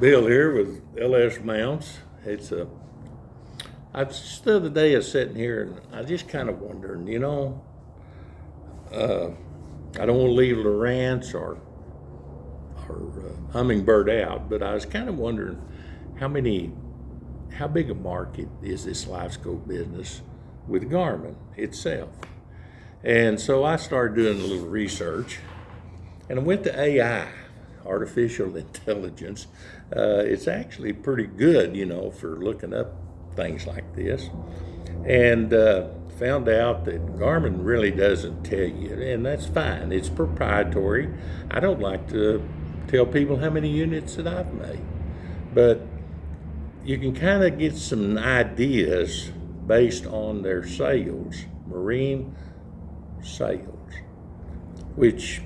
Bill here with LS Mounts. I just the other day I was sitting here and I just kind of wondering, I don't want to leave Lowrance or Hummingbird out, but I was kind of wondering how big a market is this LiveScope business with Garmin itself? And so I started doing a little research, and I went to AI, artificial intelligence. It's actually pretty good, for looking up things like this. And found out that Garmin really doesn't tell you, and that's fine. It's proprietary. I don't like to tell people how many units that I've made, but you can kind of get some ideas based on their sales, marine sales, which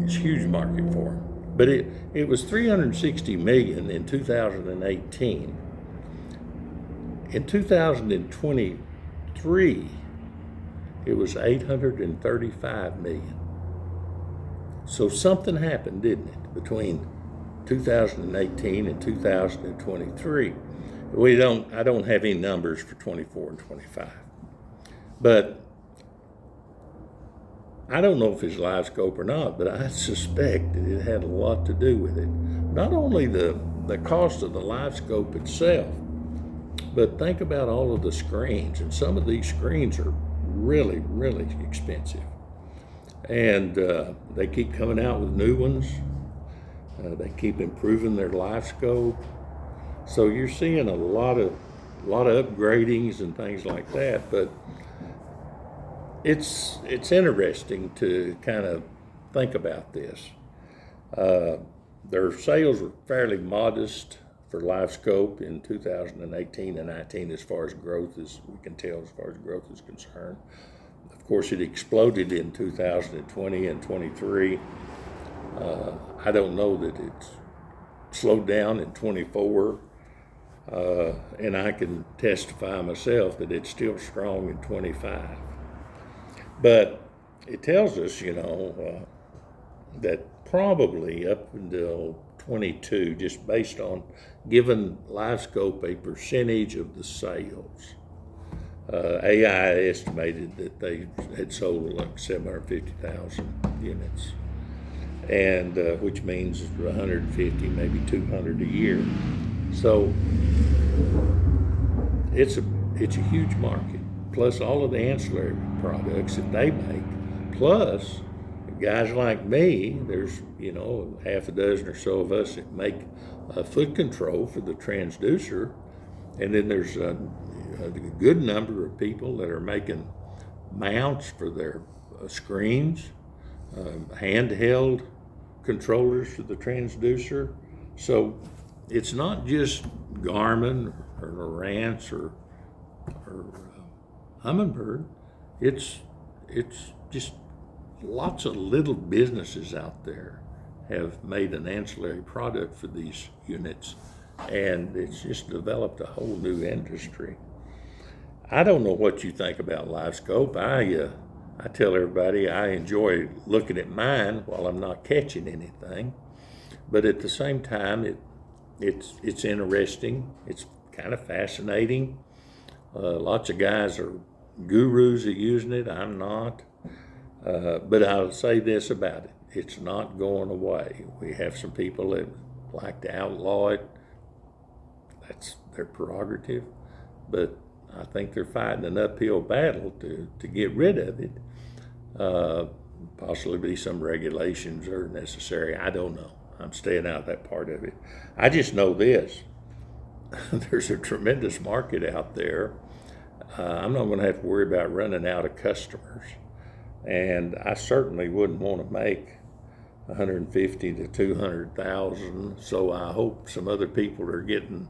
is a huge market for them. But it was 360 million in 2018. In 2023, it was 835 million. So something happened, didn't it, between 2018 and 2023. I don't have any numbers for 24 and 25. But I don't know if it's LiveScope or not, but I suspect that it had a lot to do with it. Not only the cost of the LiveScope itself, but think about all of the screens. And some of these screens are really, really expensive. And they keep coming out with new ones. They keep improving their LiveScope. So you're seeing a lot of upgradings and things like that, but it's interesting to kind of think about this. Their sales were fairly modest for LiveScope in 2018 and 19 as far as growth as we can tell, as far as growth is concerned. Of course, it exploded in 2020 and 23. I don't know that it's slowed down in 24. And I can testify myself that it's still strong in 25. But it tells us, that probably up until 22, just based on giving LiveScope a percentage of the sales, AI estimated that they had sold like 750,000 units, and which means 150, maybe 200 a year. So it's a huge market, plus all of the ancillary products that they make, plus guys like me. There's half a dozen or so of us that make foot control for the transducer, and then there's a good number of people that are making mounts for their screens, handheld controllers for the transducer. So it's not just Garmin or Lowrance or Hummingbird. It's just lots of little businesses out there have made an ancillary product for these units, and it's just developed a whole new industry. I don't know what you think about LiveScope. I tell everybody I enjoy looking at mine while I'm not catching anything, but at the same time, it's interesting. It's kind of fascinating. Lots of guys are gurus at using it. I'm not. But I'll say this about it. It's not going away. We have some people that like to outlaw it. That's their prerogative. But I think they're fighting an uphill battle to get rid of it. Possibly some regulations are necessary. I don't know. I'm staying out of that part of it. I just know this. There's a tremendous market out there. I'm not going to have to worry about running out of customers. And I certainly wouldn't want to make 150 to 200,000. So I hope some other people are getting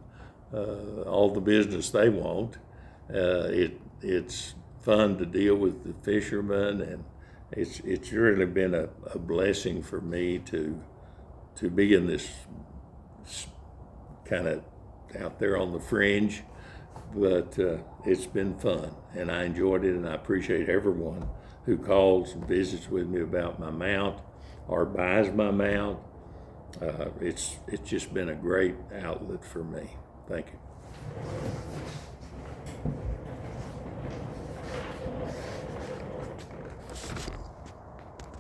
all the business they want. It's fun to deal with the fishermen, and it's really been a blessing for me to be in this kind of out there on the fringe, but it's been fun, and I enjoyed it, and I appreciate everyone who calls and visits with me about my mount or buys my mount. It's just been a great outlet for me. Thank you.